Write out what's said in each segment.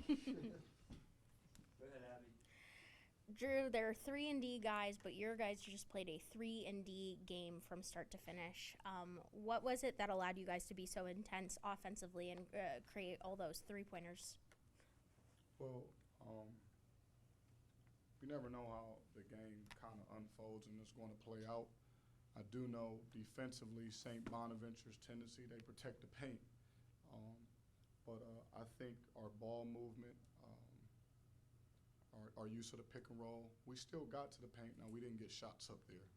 Go ahead, Abby. Drew, there are 3-and-D guys, but your guys just played a 3-and-D game from start to finish. What was it that allowed you guys to be so intense offensively and create all those 3-pointers? Well, you never know how the game kind of unfolds and it's going to play out. I do know defensively, St. Bonaventure's tendency, they protect the paint. But I think our ball movement, our use of the pick and roll, we still got to the paint. Now, we didn't get shots up there.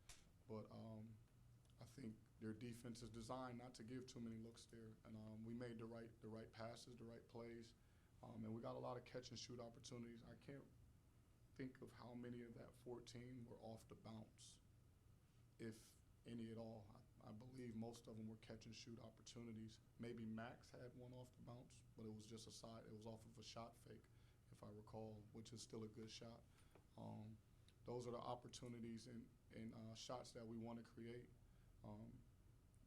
But I think their defense is designed not to give too many looks there. And we made the right passes, the right plays. And we got a lot of catch and shoot opportunities. I can't think of how many of that 14 were off the bounce, if any at all. I believe most of them were catch and shoot opportunities. Maybe Max had one off the bounce, but it was just a side. It was off of a shot fake, if I recall, which is still a good shot. Those are the opportunities and shots that we want to create.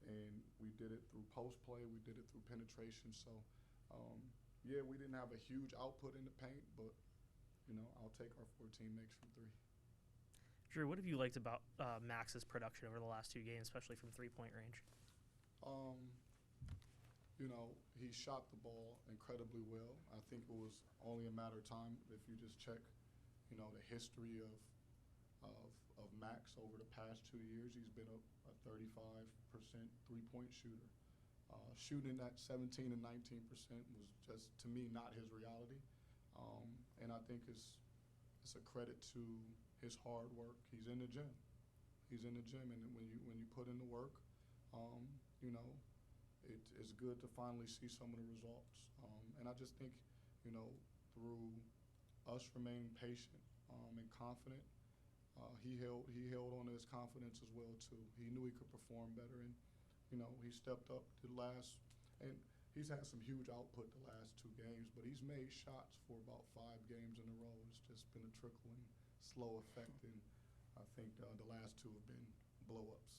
And we did it through post play. We did it through penetration. So, yeah, we didn't have a huge output in the paint, but, I'll take our 14 makes from three. Drew, what have you liked about Max's production over the last 2 games, especially from three-point range? He shot the ball incredibly well. I think it was only a matter of time if you just check, the history of Max over the past 2 years. He's been a 35% three-point shooter. Shooting at 17 and 19% was just, to me, not his reality. And I think it's a credit to his hard work. He's in the gym. And when you put in the work, it's good to finally see some of the results. And I just think, through us remaining patient and confident, he held on to his confidence as well too. He knew he could perform better, and he stepped up and he's had some huge output the last 2 games, but he's made shots for about 5 games in a row. It's just been a trickling, slow effect, and I think the last 2 have been blow-ups.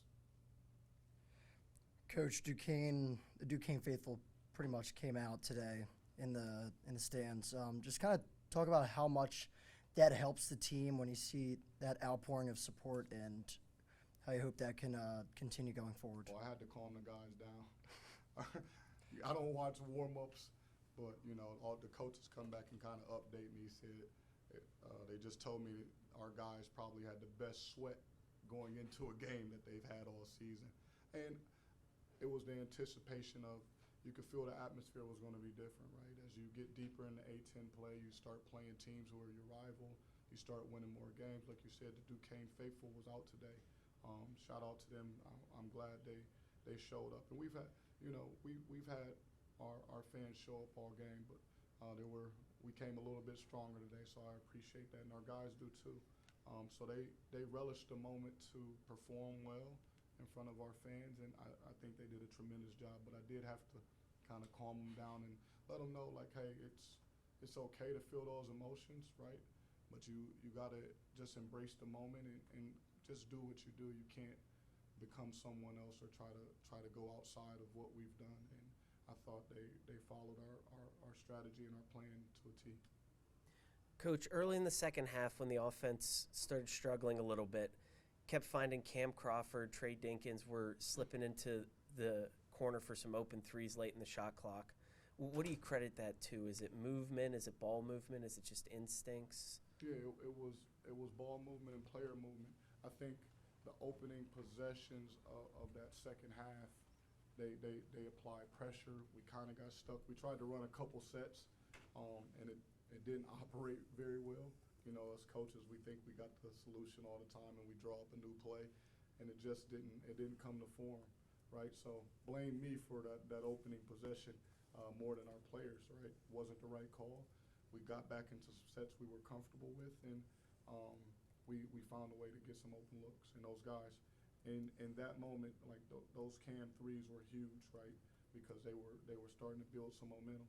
Coach Duquesne, the Duquesne faithful pretty much came out today in the stands. Just kind of talk about how much that helps the team when you see that outpouring of support, and how you hope that can continue going forward. Well, I had to calm the guys down. I don't watch warm-ups, but, all the coaches come back and kind of update me. Said they just told me that our guys probably had the best sweat going into a game that they've had all season. And it was the anticipation of, you could feel the atmosphere was going to be different, right? As you get deeper in the A-10 play, you start playing teams who are your rival. You start winning more games. Like you said, the Duquesne faithful was out today. Shout out to them. I'm glad they showed up. And we've had, we've had our fans show up all game, but we came a little bit stronger today, so I appreciate that, and our guys do too. So they relished the moment to perform well in front of our fans, and I think they did a tremendous job. But I did have to kind of calm them down and let them know, like, hey, it's okay to feel those emotions, right? But you gotta just embrace the moment and just do what you do. You can't become someone else or try to go outside of what we've done. And I thought they followed our strategy and our plan to a T. Coach, early in the second half, when the offense started struggling a little bit, kept finding Cam Crawford, Trey Dinkins were slipping into the corner for some open threes late in the shot clock. What do you credit that to? Is it movement? Is it ball movement? Is it just instincts? Yeah, it was ball movement and player movement. I think the opening possessions of that second half, they applied pressure. We kind of got stuck. We tried to run a couple sets, and it didn't operate very well. As coaches, we think we got the solution all the time, and we draw up a new play, and it just didn't come to form, right? So blame me for that opening possession more than our players, right? Wasn't the right call. We got back into some sets we were comfortable with, and we found a way to get some open looks. And those guys, in that moment, like those Cam threes were huge, right? Because they were starting to build some momentum.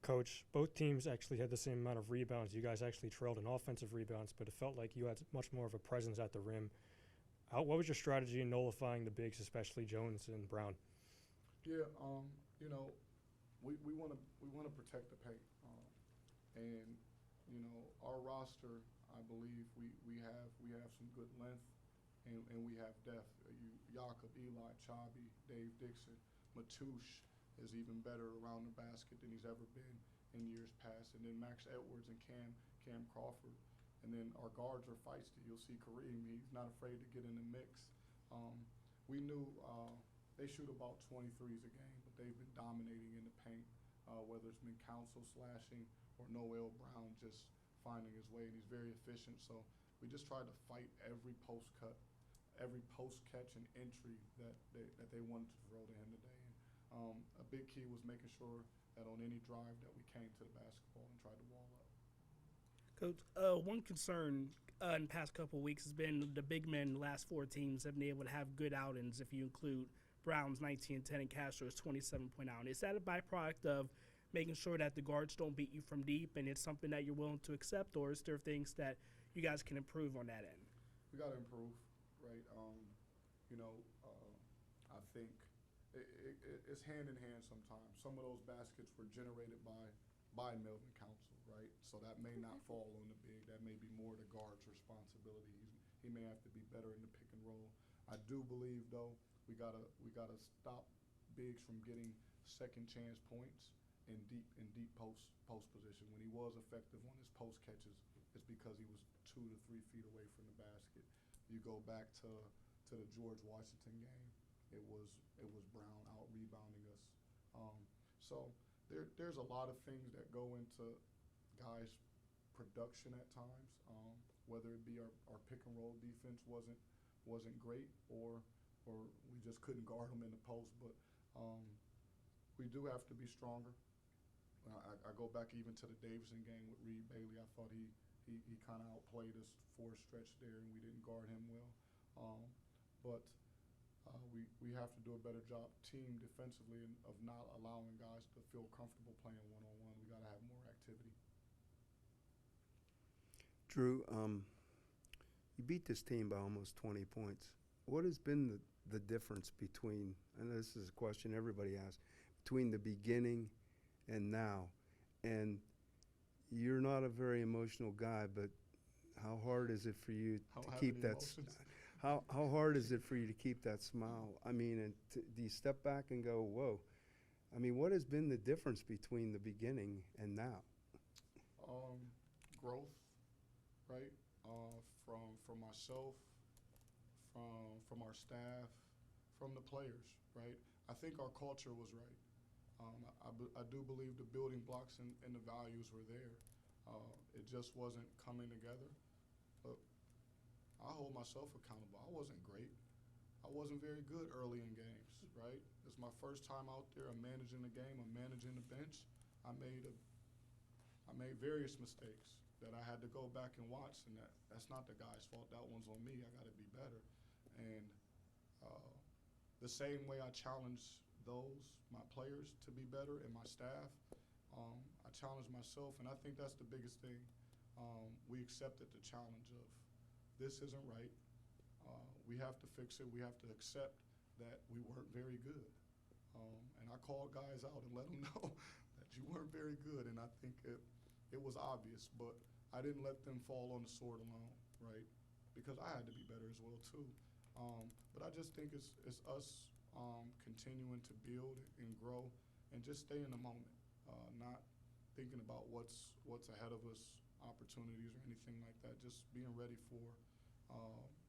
Coach, both teams actually had the same amount of rebounds. You guys actually trailed in offensive rebounds, but it felt like you had much more of a presence at the rim. What was your strategy in nullifying the bigs, especially Jones and Brown? Yeah, we want to protect the paint, and you know our roster. I believe we have some good length, and we have depth. Jakob, Eli, Chabi, Dave Dixon, Matouche is even better around the basket than he's ever been in years past. And then Max Edwards and Cam Crawford. And then our guards are feisty. You'll see Kareem. He's not afraid to get in the mix. We knew they shoot about 23s a game, but they've been dominating in the paint, whether it's been Council slashing or Noel Brown just finding his way, and he's very efficient. So we just tried to fight every post cut, every post catch and entry that they wanted to throw to him today. And a big key was making sure that on any drive that we came to the basketball and tried to wall up. Coach, one concern in the past couple of weeks has been the big men in the last 4 teams have been able to have good outings if you include Brown's 19-10 and Castro's 27-point out. Is that a byproduct of making sure that the guards don't beat you from deep and it's something that you're willing to accept, or is there things that you guys can improve on that end? We got to improve, right? I think it's hand in hand sometimes. Some of those baskets were generated by Melvin Council, right? So that may not fall on the big. That may be more the guard's responsibility. He may have to be better in the pick and roll. I do believe though we gotta stop bigs from getting second chance points in deep post position. When he was effective on his post catches, it's because he was 2 to 3 feet away from the basket. You go back to the George Washington game, it was Brown out rebounding us. So there's a lot of things that go into guys' production at times, whether it be our pick and roll defense wasn't great, or we just couldn't guard them in the post. But we do have to be stronger. I go back even to the Davidson game with Reed Bailey. I thought he kind of outplayed us for a stretch there, and we didn't guard him well. But we have to do a better job team defensively of not allowing guys to feel comfortable playing one-on-one. We got to have more activity. Drew, you beat this team by almost 20 points. What has been the difference between, and this is a question everybody asks, between the beginning and now? And you're not a very emotional guy, but how hard is it for you to keep that? How hard is it for you to keep that smile? I mean, and do you step back and go, whoa? I mean, what has been the difference between the beginning and now? Growth, right? From myself, from our staff, from the players, right? I think our culture was right. I do believe the building blocks and the values were there. It just wasn't coming together. But I hold myself accountable. I wasn't great. I wasn't very good early in games, right? It's my first time out there. I'm managing the game. I'm managing the bench. I made various mistakes that I had to go back and watch, and that's not the guy's fault. That one's on me. I got to be better. And the same way I challenge my players to be better, and my staff, I challenge myself, and I think that's the biggest thing. We accepted the challenge of this isn't right. We have to fix it. We have to accept that we weren't very good. And I called guys out and let them know that you weren't very good, and I think it was obvious, but I didn't let them fall on the sword alone, right? Because I had to be better as well too. But I just think it's us continuing to build and grow and just stay in the moment, not thinking about what's ahead of us, opportunities or anything like that, just being ready for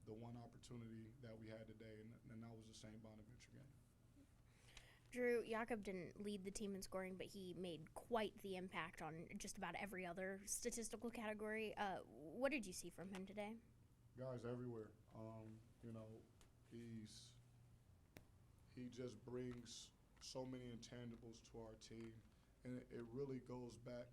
the one opportunity that we had today, and that was the same Bonaventure game. Drew, Jakob didn't lead the team in scoring, but he made quite the impact on just about every other statistical category. What did you see from him today? Guys everywhere. He just brings so many intangibles to our team, and it really goes back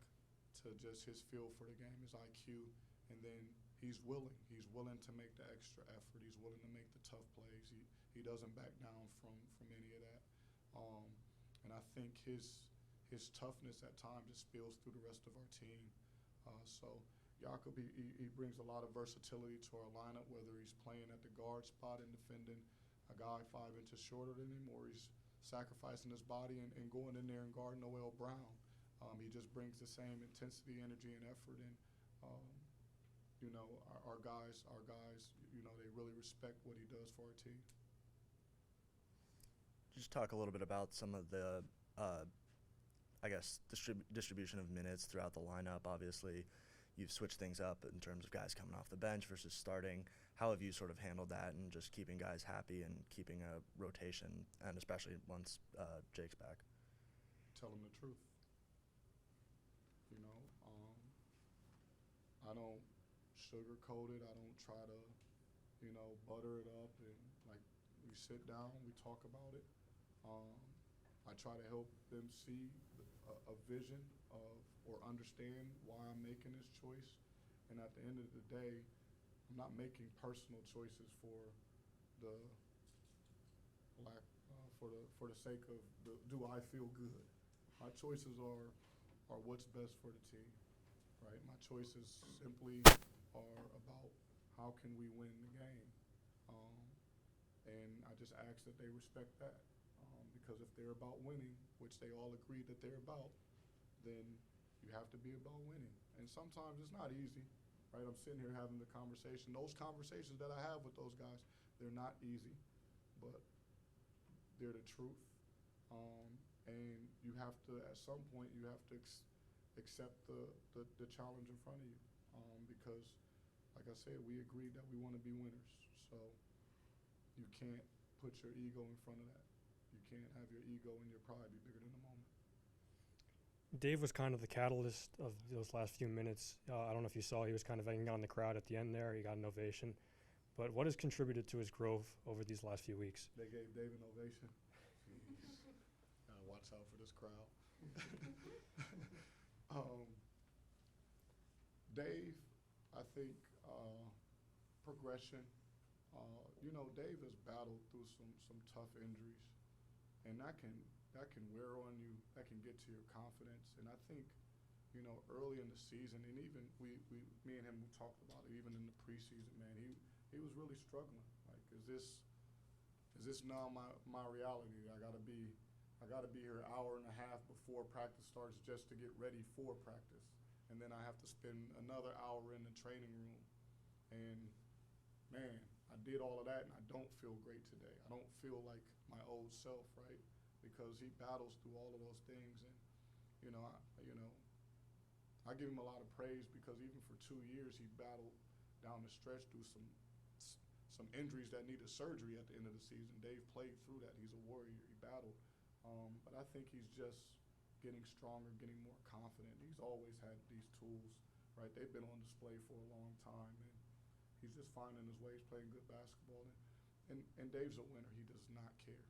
to just his feel for the game, his IQ, and then he's willing to make the extra effort. He's willing to make the tough plays. He doesn't back down from any of that. And I think his toughness at times just spills through the rest of our team. So Jakob, he brings a lot of versatility to our lineup, whether he's playing at the guard spot and defending a guy 5 inches shorter than him, or he's sacrificing his body and going in there and guarding Noel Brown. He just brings the same intensity, energy, and effort. And you know, our guys, you know, they really respect what he does for our team. Just talk a little bit about some of the, I guess, distribution of minutes throughout the lineup. Obviously, you've switched things up in terms of guys coming off the bench versus starting. How have you sort of handled that and just keeping guys happy and keeping a rotation, and especially once Jake's back? Tell them the truth. You know, I don't sugarcoat it. I don't try to, you know, butter it up. And like, we sit down, we talk about it. I try to help them see a vision of or understand why I'm making this choice. And at the end of the day, I'm not making personal choices for the for the sake of do I feel good. My choices are what's best for the team, right? My choices simply are about how can we win the game. And I just ask that they respect that. Because if they're about winning, which they all agree that they're about, then you have to be about winning. And sometimes it's not easy, right? I'm sitting here having the conversation. Those conversations that I have with those guys, they're not easy, but they're the truth. And you have to, at some point, you have to accept the challenge in front of you. Because, like I said, we agreed that we want to be winners. So you can't put your ego in front of that. You can't have your ego and your pride be bigger than the moment. Dave was kind of the catalyst of those last few minutes. I don't know if you saw, he was kind of egging on the crowd at the end there. He got an ovation. But what has contributed to his growth over these last few weeks? They gave Dave an ovation. Gotta watch out for this crowd. Dave, I think, progression. You know, Dave has battled through some tough injuries, and that can wear on you. That can get to your confidence. And I think, you know, early in the season, and even me and him, we talked about it. Even in the preseason, man, he was really struggling. Like, is this now my reality? I gotta be here an hour and a half before practice starts just to get ready for practice, and then I have to spend another hour in the training room. And man, I did all of that, and I don't feel great today. I don't feel like my old self, right? Because he battles through all of those things, and you know, I give him a lot of praise because even for 2 years he battled down the stretch through some injuries that needed surgery at the end of the season. Dave played through that. He's a warrior. He battled, but I think he's just getting stronger, getting more confident. He's always had these tools, right? They've been on display for a long time, and he's just finding his ways, playing good basketball. And Dave's a winner. He does not care.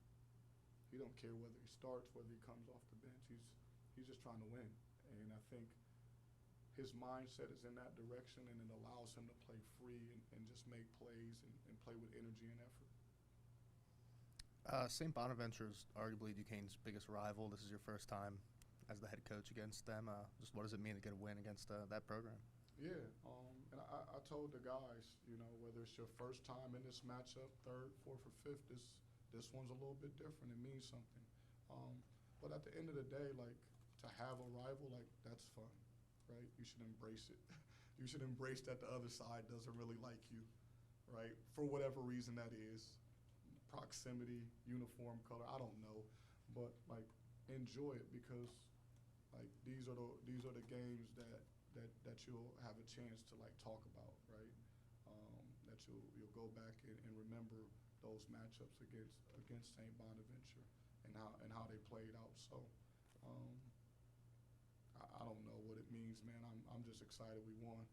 He don't care whether he starts, whether he comes off the bench. He's just trying to win. And I think his mindset is in that direction, and it allows him to play free and just make plays and play with energy and effort. St. Bonaventure is arguably Duquesne's biggest rival. This is your first time as the head coach against them. Just what does it mean to get a win against that program? Yeah, and I told the guys, you know, whether it's your first time in this matchup, third, fourth, or fifth, this one's a little bit different. It means something. But at the end of the day, like, to have a rival, like, that's fun, right? You should embrace it. You should embrace that the other side doesn't really like you, right? For whatever reason that is. Proximity, uniform color, I don't know. But, like, enjoy it because, like, these are the games that you'll have a chance to, like, talk about, right? That you'll go back and remember those matchups against St. Bonaventure and how they played out. So I don't know what it means, man. I'm just excited we won.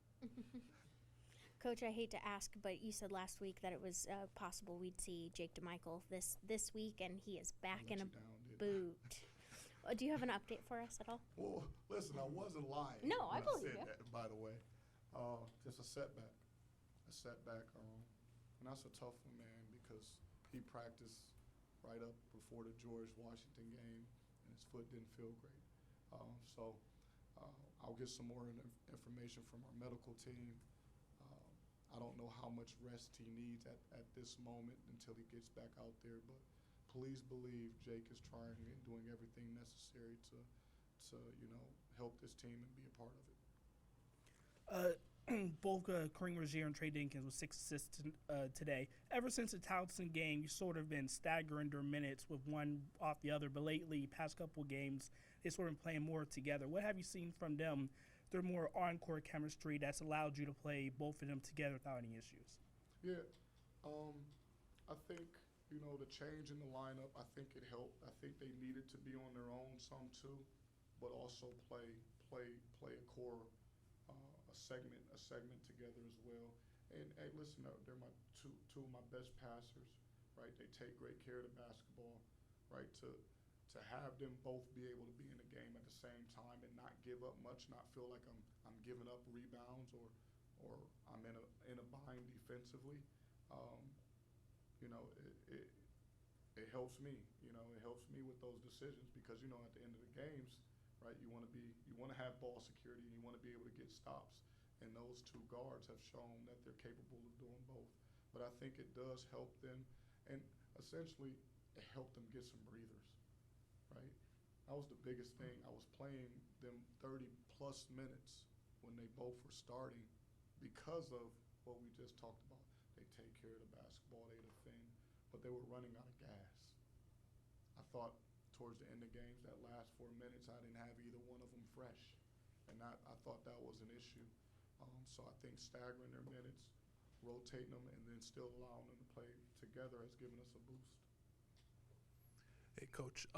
Coach, I hate to ask, but you said last week that it was possible we'd see Jake DeMichael this week, and he is back in a boot. Do you have an update for us at all? Well, listen, I wasn't lying. No, I when believe said you. that, by the way. Just a setback. And that's a tough one, man, because he practiced right up before the George Washington game, and his foot didn't feel great. So I'll get some more information from our medical team. I don't know how much rest he needs at this moment until he gets back out there, but please believe Jake is trying and doing everything necessary to help this team and be a part of it. Both Kareem Rozier and Trey Dinkins with 6 assists today. Ever since the Towson game, you've sort of been staggering their minutes with one off the other, but lately, past couple games, they've sort of been playing more together. What have you seen from them, their more on-court chemistry that's allowed you to play both of them together without any issues? Yeah, I think, the change in the lineup, I think it helped. I think they needed to be on their own some too, but also play a core, a segment together as well. And hey, listen, they're my two of my best passers, right? They take great care of the basketball, right? To have them both be able to be in the game at the same time and not give up much, not feel like I'm giving up rebounds or I'm in a bind defensively. It helps me. It helps me with those decisions because at the end of the games, right? You want to have ball security and you want to be able to get stops. And those two guards have shown that they're capable of doing both. But I think it does help them, and essentially it helped them get some breathers, right? That was the biggest thing. I was playing them 30-plus minutes when they both were starting because of what we just talked about. They take care of the basketball, they defend, but they were running out of gas. I thought towards the end of games, that last 4 minutes, I didn't have either one of them fresh, and I thought that was an issue. So I think staggering their minutes, rotating them, and then still allowing them to play together has given us a boost. Hey, Coach.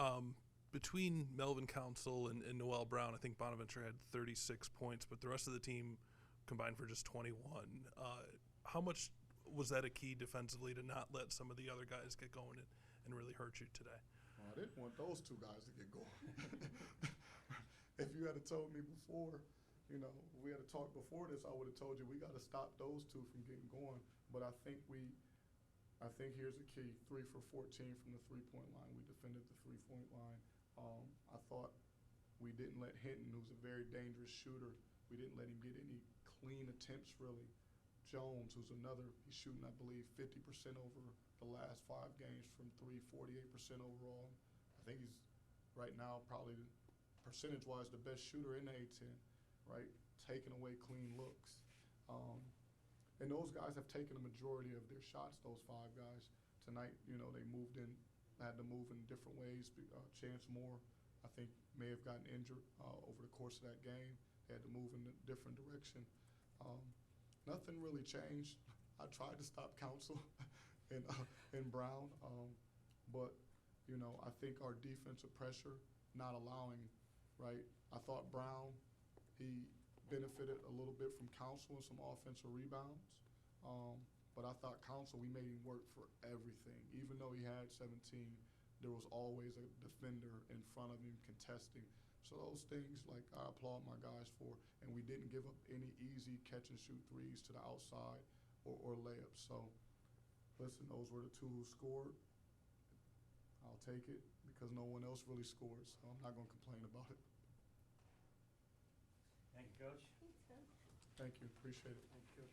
Between Melvin Council and Noel Brown, I think Bonaventure had 36 points, but the rest of the team combined for just 21. How much was that a key defensively to not let some of the other guys get going and really hurt you today? Well, I didn't want those two guys to get going. If you had told me before, we had a talk before this, I would have told you we got to stop those two from getting going. But I think here's the key: 3 for 14 from the three-point line. We defended the three-point line. I thought we didn't let Hinton, who's a very dangerous shooter, we didn't let him get any clean attempts really. Jones, who's he's shooting, I believe, 50% over the last 5 games from 3, 48% overall. I think he's right now probably percentage-wise the best shooter in the A-10. Right, taking away clean looks. And those guys have taken a majority of their shots, those 5 guys. Tonight, they had to move in different ways. Chance Moore, I think, may have gotten injured over the course of that game. They had to move in a different direction. Nothing really changed. I tried to stop Council and Brown, but, I think our defensive pressure, not allowing, right, I thought Brown, he benefited a little bit from Council and some offensive rebounds. But I thought Council, we made him work for everything. Even though he had 17, there was always a defender in front of him contesting. So those things, I applaud my guys for. And we didn't give up any easy catch-and-shoot threes to the outside or layups. So, listen, those were the 2 who scored. I'll take it because no one else really scored, so I'm not going to complain about it. Thank you, Coach. Thank you. Appreciate it. Thank you, Coach.